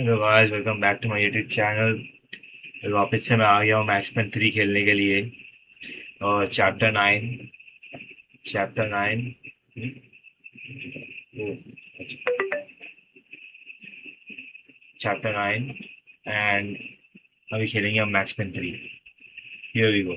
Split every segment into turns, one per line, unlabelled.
Hello guys, welcome back to my YouTube channel. वापस से मैं आ गया हूँ मैक्स पेन 3 खेलने के लिए। और चैप्टर 9 चैप्टर 9 एंड अभी खेलेंगे हम Max Payne 3। Here we go.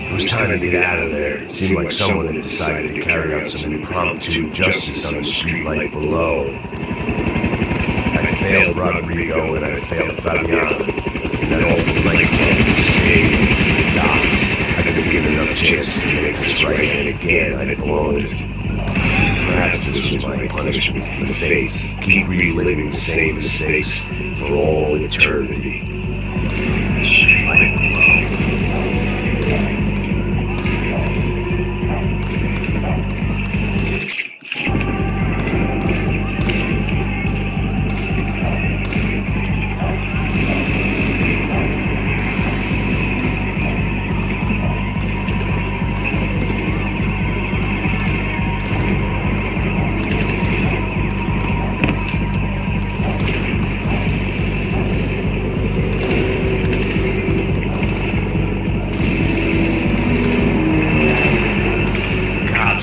It was time to get out of there. It seemed like someone had decided to carry out some impromptu justice on the street life below. I failed Rodrigo and I failed Fabiano. And that awful nightclub stayed in the docks. I didn't get enough chances to make this right, and again I'd blown it. Perhaps this was my punishment from the fates. Keep reliving the same mistakes for all eternity. Street life below.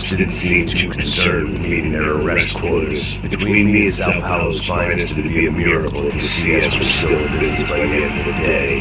Didn't seem too concerned with meeting their arrest quotas. Between me and Sao Paulo's finest, it would be a miracle if the CS was still in business by the end of the day.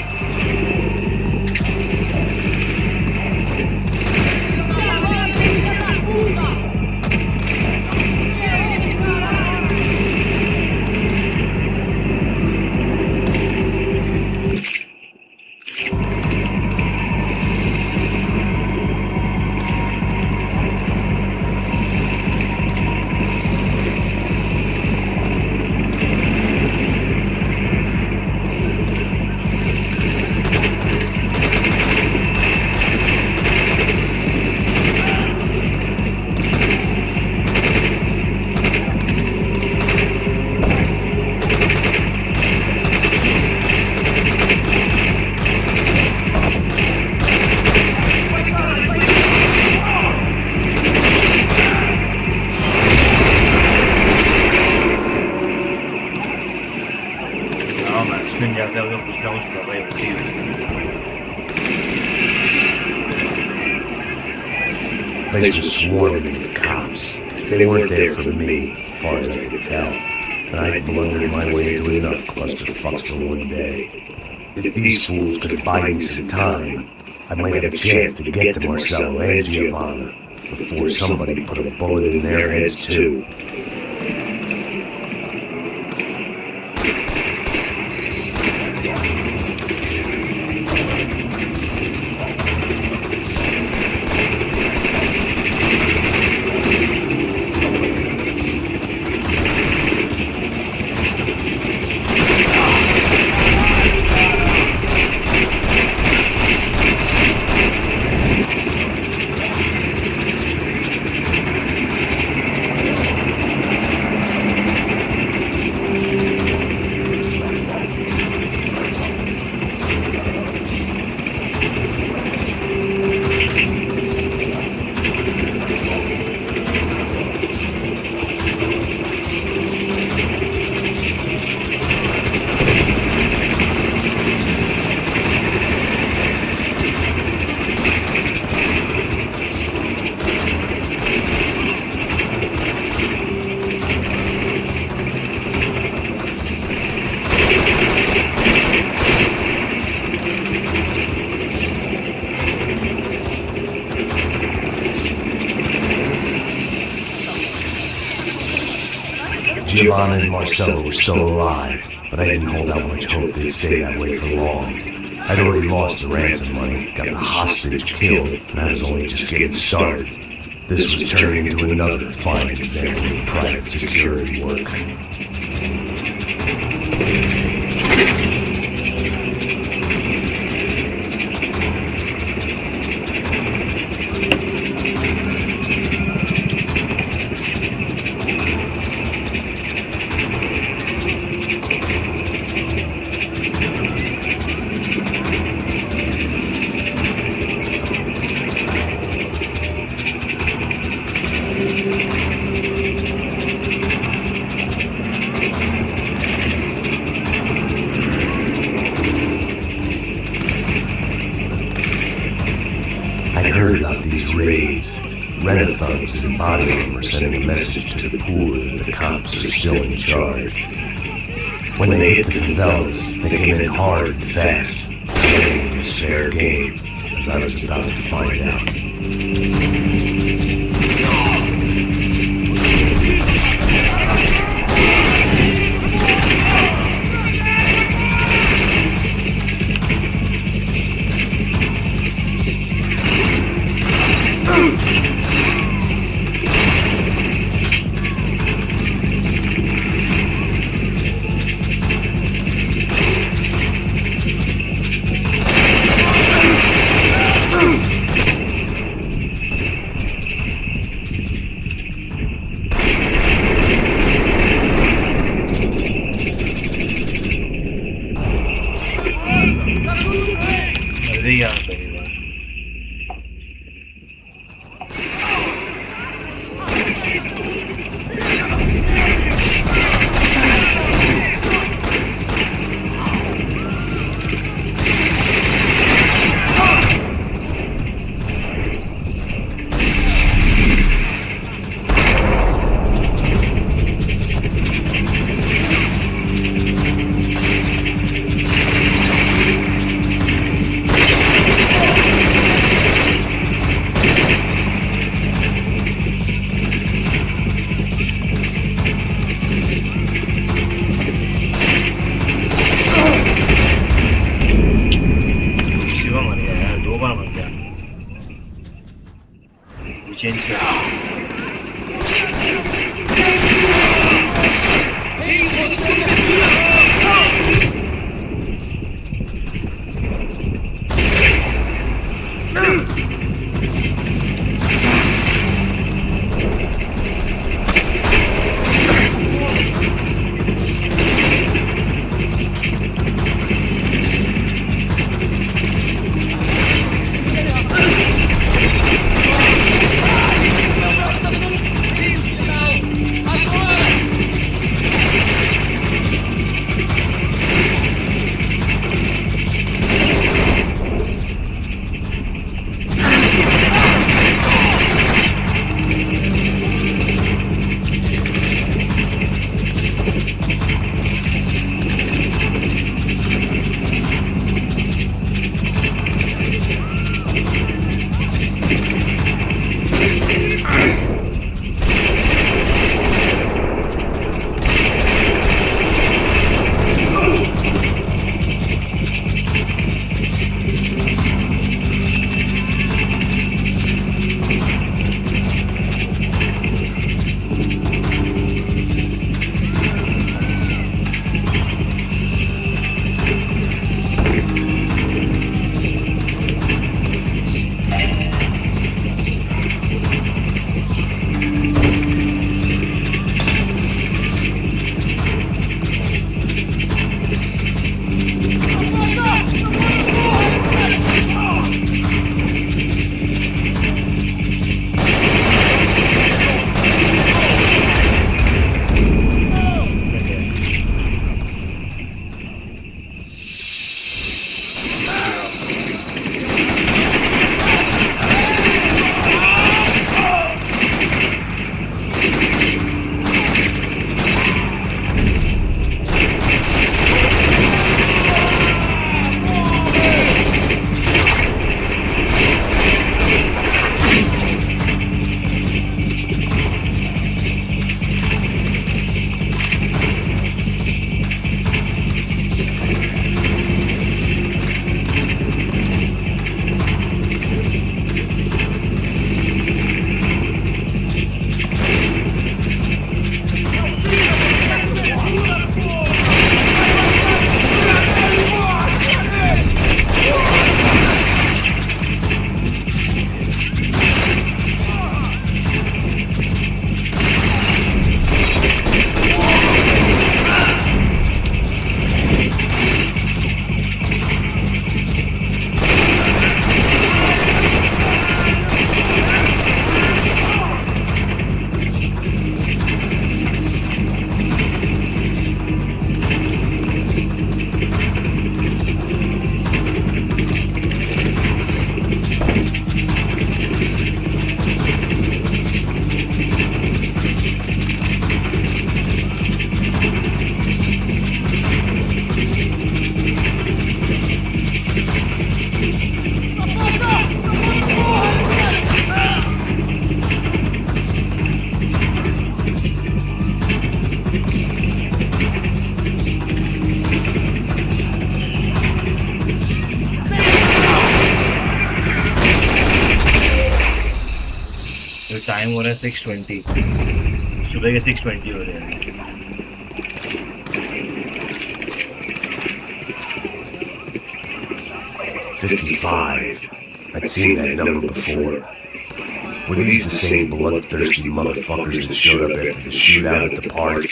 Max Payne जाते हुए कुछ ना कुछ कर रहे होती है।
The place was swarming with cops. They weren't there for me, as far as I could tell. But I'd blundered my way into enough clusterfucks for one day. If these fools could buy me some time, I might have a chance to get to Marcelo and Giovanna before somebody put a bullet in their heads too. Giovanna and Marcelo were still alive, but I didn't hold out much hope they'd stay that way for long. I'd already lost the ransom money, got the hostage killed, and I was only just getting started. This was turning into another fine example of private security work. and bothering them or sending a message to the pool that the cops are still in charge. When they hit the favelas, they came in hard and fast. It was fair game, as I was about to find out.
Time हो रहा है 6:20, सुबह के 6:20 हो रहे हैं।
55. I'd seen that number before. Were these the same bloodthirsty motherfuckers that showed up after the shootout at the park?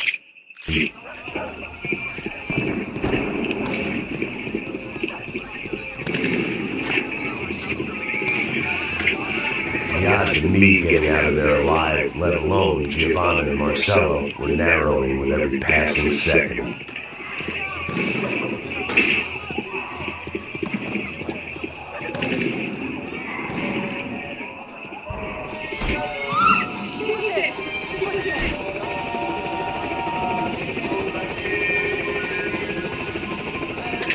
The odds of me getting out of there alive, let alone Giovanna and Marcello, were narrowing with every passing second.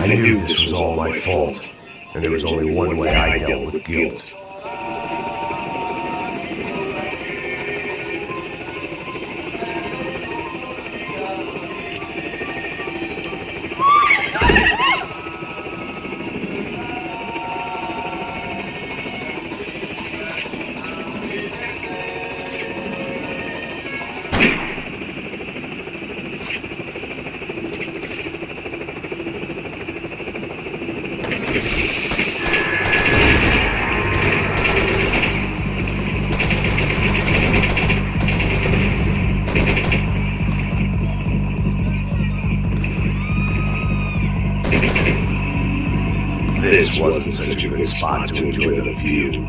I knew this was all my fault, and there was only one way I dealt with guilt. This wasn't such a good spot to enjoy the view.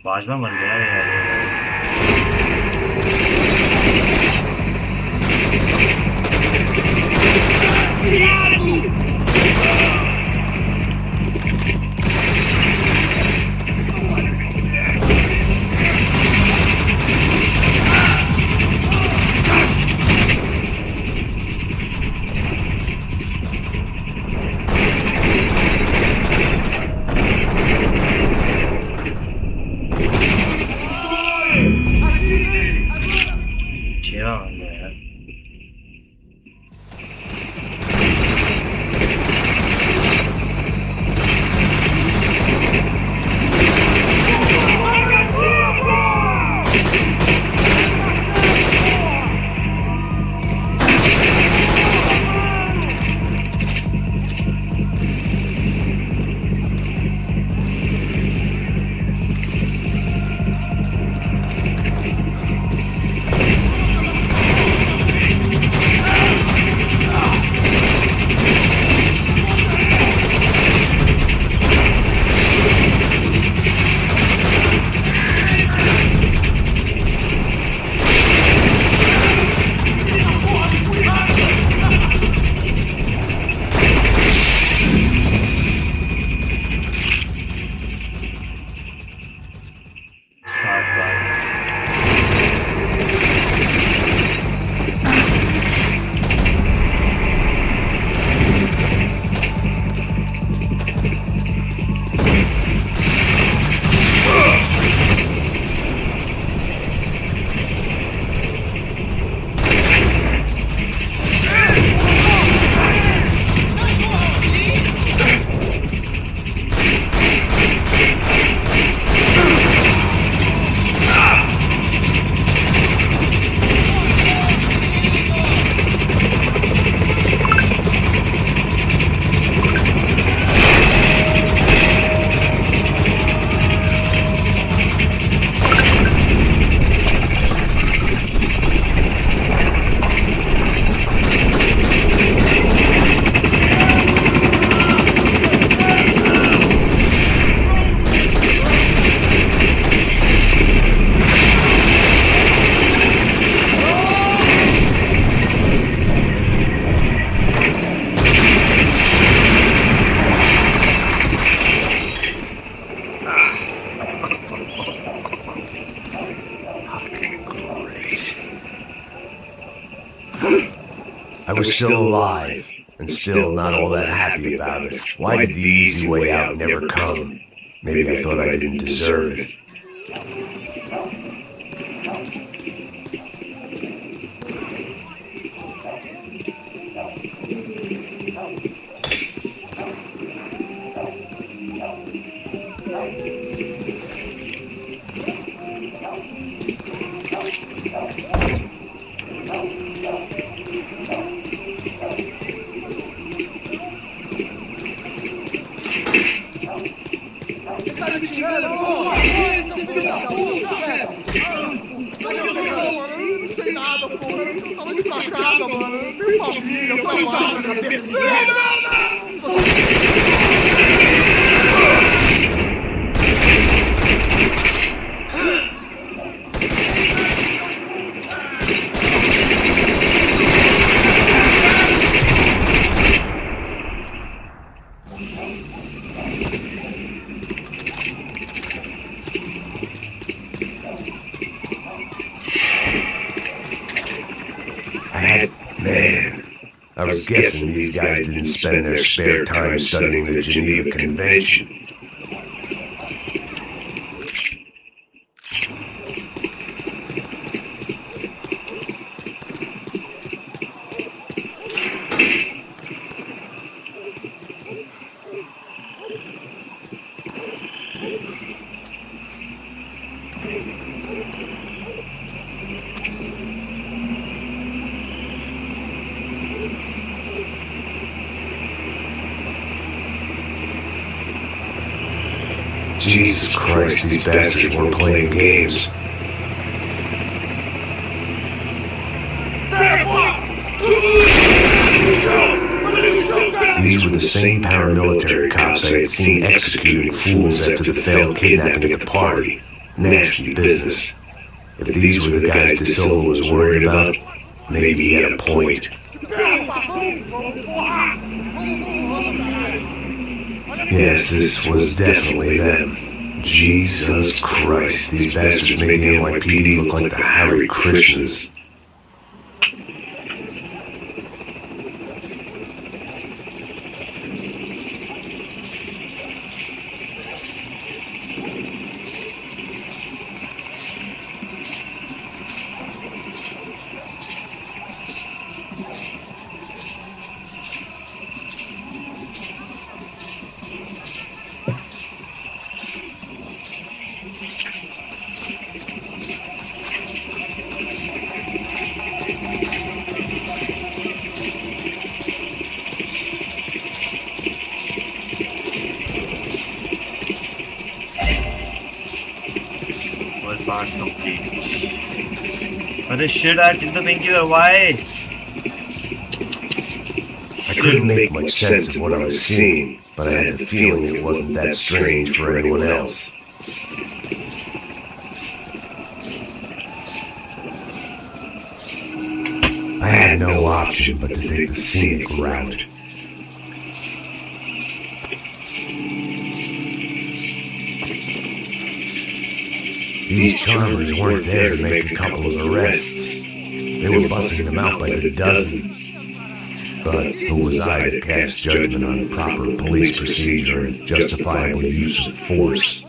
Bajwa मर गया यार।
was still alive, and still not all that happy about it. Why did the easy way out never come? Maybe I thought I didn't deserve it. I was guessing these guys didn't spend their spare time studying the Geneva Convention. Jesus Christ, these bastards weren't playing games. These were the same paramilitary cops I had seen executing fools after the failed kidnapping at the party. Nasty business. If these were the guys De Silva was worried about, maybe he had a point. Yes, this was definitely them. Jesus Christ, these bastards made the NYPD look like the Hare Krishnas.
Parts complete. But the shit I didn't think you were why?
I couldn't make much sense of what I was seeing, but I had the feeling it wasn't that strange for anyone else. I had no option but to take the scenic route. These charmers weren't there to make a couple of arrests. They were busting them out by the dozen. But who was I to cast judgment on proper police procedure and justifiable use of force?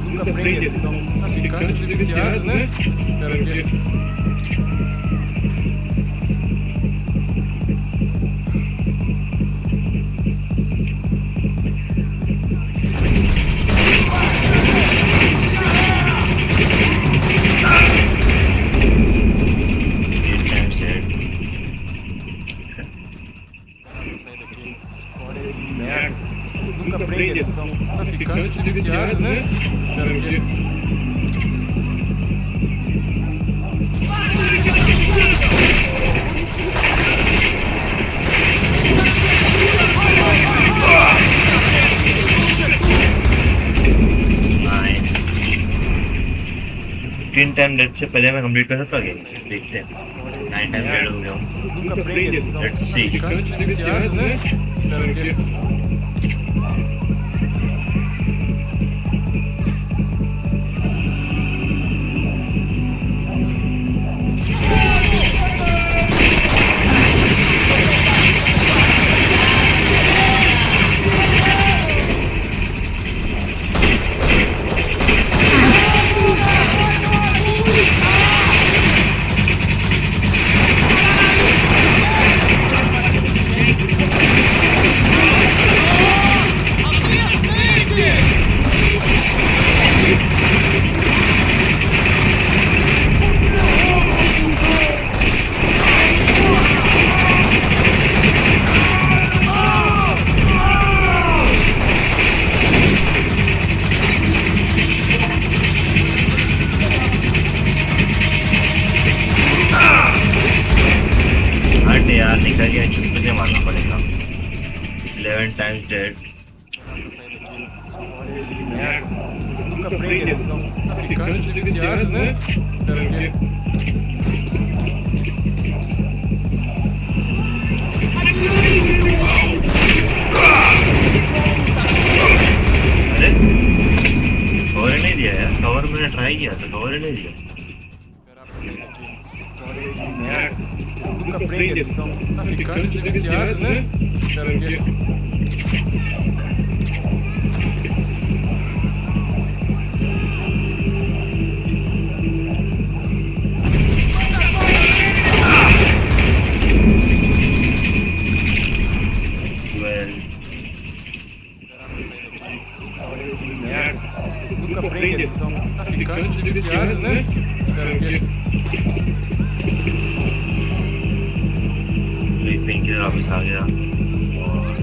Nunca prende, são traficantes viciados, né? Espero que...
तीन time date से पहले मैं complete कर सकता हूँ game देखते हैं 9 time date हो गया लेट्स सी चुपके से मारना पड़ेगा। 11 times dead.
Nunca aprende, são traficantes viciados, né? Espero que...
अरे कवर नहीं दिया यार, कवर मैंने ट्राई किया था, कवर नहीं दिया।
Nunca aprende, são traficantes viciados, né? Espero que... Nunca aprende, são traficantes viciados, né? Espero que...
pain killer वापस आ गया और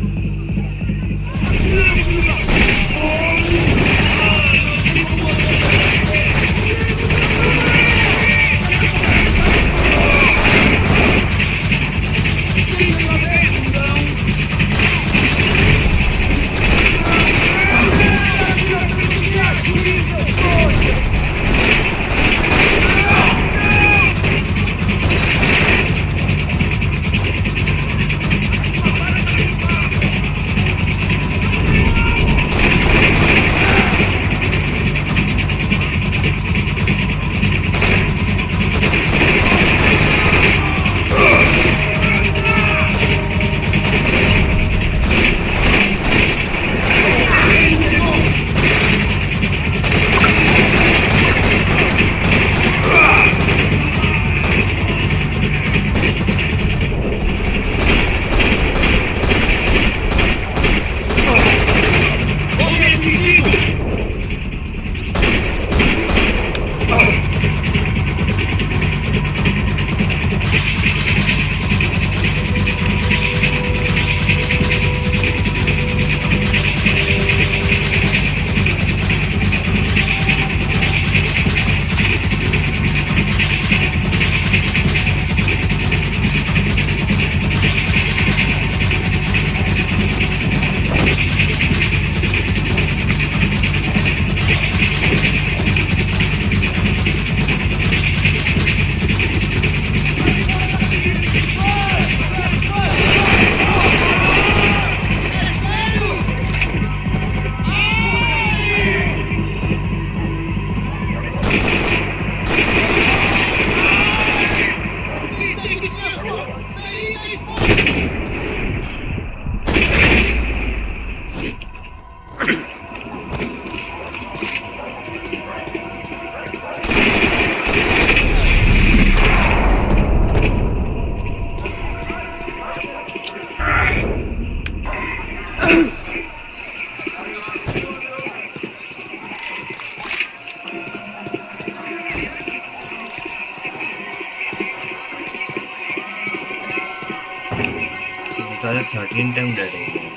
सारे 13 टाइम डेड हो गए।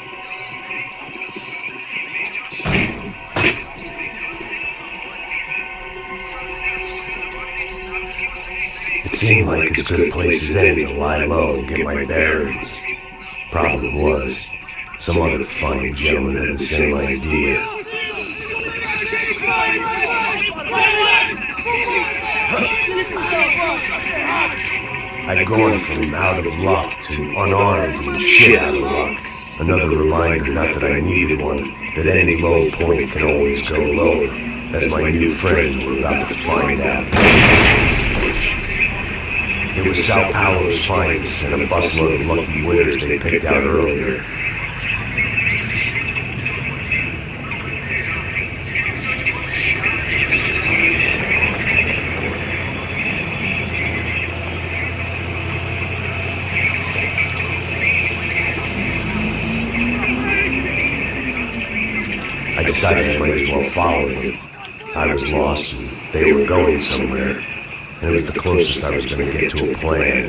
It seemed like as good a place as any to lie low and get my bearings. Problem was, some other fine gentleman had the same idea. I'd gone from out of luck to unarmed and shit out of luck. Another reminder, not that I needed one, that any low point can always go lower, as my new friends were about to find out. It was Sao Paulo's finest and a busload of lucky winners they picked out earlier. I decided I might as well follow them. I was lost and they were going somewhere, and it was the closest I was going to get to a plan.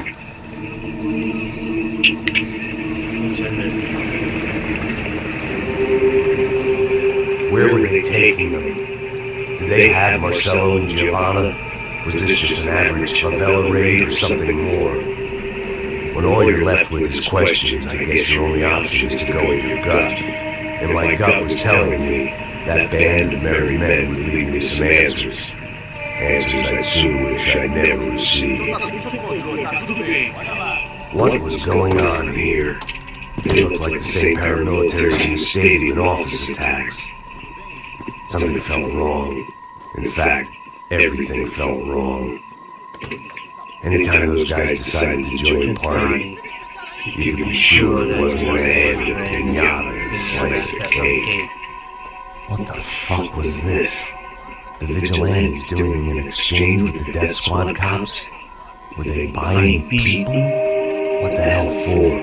Where were they taking them? Did they have Marcelo and Giovanna? Was this just an average favela raid or something more? When all you're left with is questions, I guess your only option is to go with your gut. And my gut was telling me that band of merry men would lead me to some answers. Answers I'd soon wish I'd never received. What was going on here? They looked like the same paramilitaries from the stadium and office attacks. Something felt wrong. In fact, everything felt wrong. Anytime those guys decided to join a party, you could be sure it wasn't going to end with a pinata and a slice of cake. What the fuck was this? The vigilantes doing an exchange with the Death Squad cops? Were they buying people? What the hell for?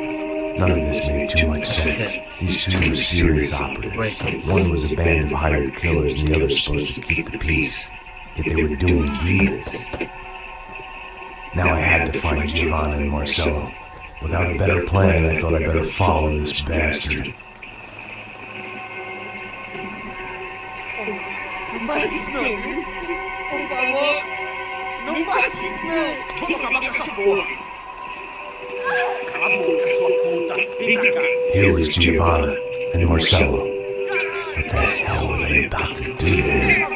None of this made too much sense. These two were serious operatives. One was a band of hired killers and the other supposed to keep the peace. Yet they were doing deals. Now I had to find Giovanna and Marcello. Without a better plan, I thought I'd better follow this bastard.
Não faz isso não, viu? Por favor, não faz isso não. Vamos acabar com essa porra. Cala a boca, sua puta. Vem pra cá.
Here was Giovanna and Marcello. What the hell were they about to do to him?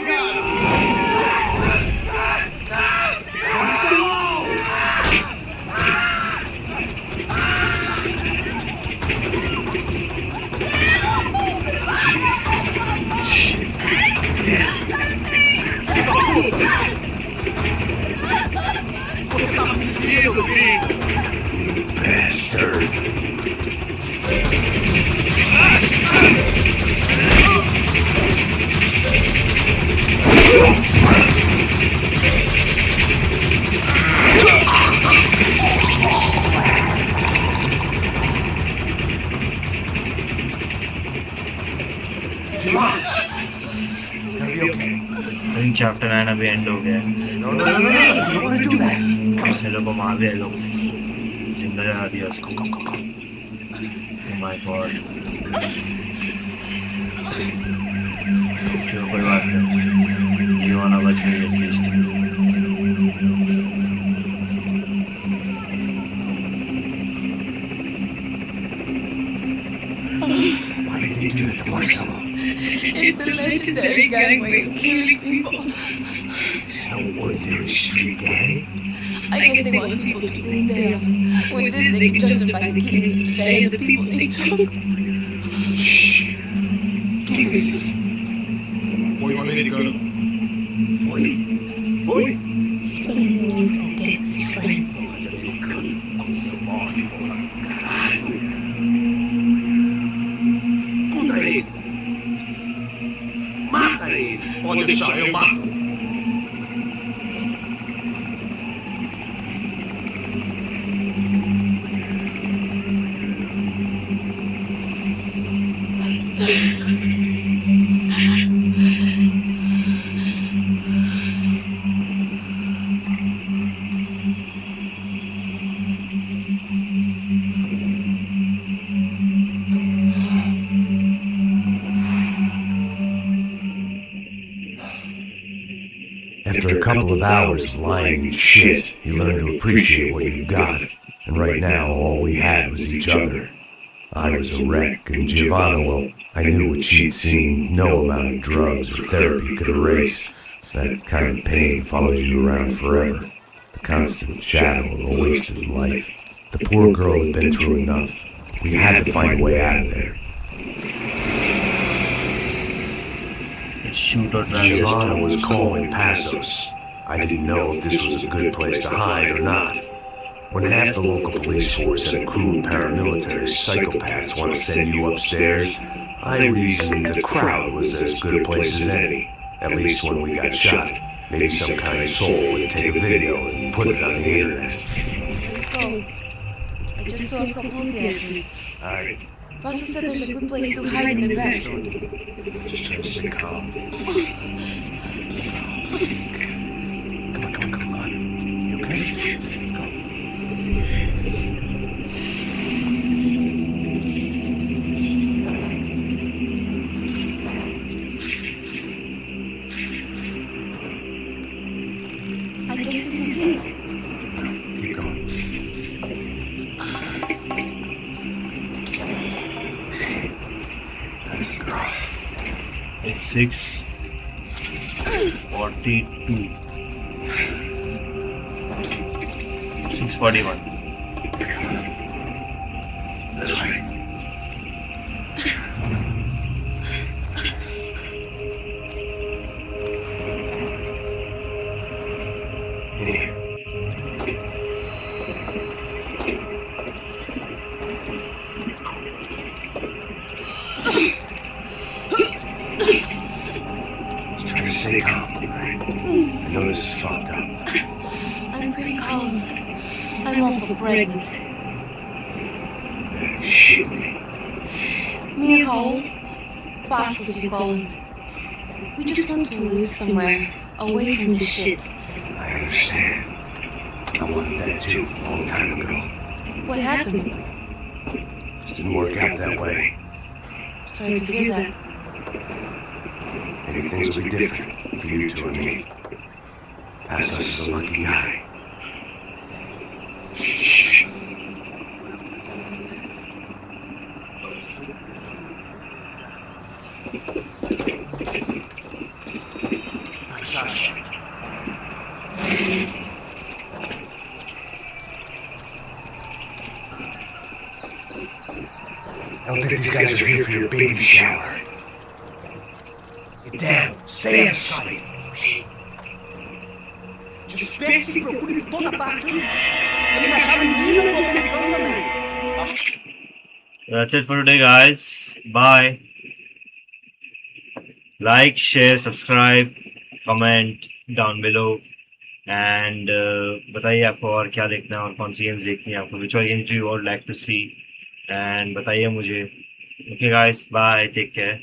Você tá me seguindo, filho?
You bastard.
Chapter 9 अभी and हो गया है। ऐसे लोगों को मार दिया लोग, जिंदा जला दिया उसको। Oh my God। चलो कोई बात नहीं, जीवाना बच गई at least.
Why did they do that to Marcello?
It's a legendary gang way of killing people.
No ordinary street gang.
I guess they want people to think they are. With this, they can justify the killings of today and the people they took.
Shh. Give us this.
Foi americano.
Foi.
Foi?
He's blaming the war for the death of his friend.
Coisa morre, porra. Caralho.
Contra ele. Mata ele.
Pode deixar, eu mato.
After a couple of hours of lying and shit, you learn to appreciate what you've got. And right now, all we had was each other. I was a wreck, and Giovanna, well, I knew what she'd seen. No amount of drugs or therapy could erase. That kind of pain follows you around forever. The constant shadow of a wasted life. The poor girl had been through enough. We had to find a way out of there.
Shoot or drive.
Giovanna was calling Passos. I didn't know if this was a good place to hide or not. When half the local police force and a crew of paramilitary psychopaths want to send you upstairs, I reasoned the crowd was as good a place as any. At least when we got shot. Maybe some kind soul would take a video and put it on the internet.
Let's go. I just saw a couple of kids.
Alright,
Russell said there's a good place to hide in the back.
just try to stay calm. Come on. You okay? Let's go.
I guess this is it.
Keep going.
It's 6:42. 6:41.
This way. In here. Just try to stay calm, alright? I know this is fucked up.
I'm pretty calm. I'm also pregnant.
Shit.
Mijo, Passos you call him. We just want to live somewhere, away from this shit.
I understand. I wanted that too, a long time ago.
What happened?
Just didn't work out that way.
Sorry to hear that.
Maybe things will be different for you two and me. Passos is a lucky guy. Shh. I don't think these guys are here for your baby shower.
Get down. Stay out of sight. Disperse e procure por toda parte. Ele me achava menino e eu americano também.
That's it for today, guys. Bye. Like, share, subscribe, comment down below. And बताइए आपको और क्या देखना है और कौन सी games देखनी है आपको, which all games do you all like to see, and बताइए मुझे. Okay guys, bye, take care.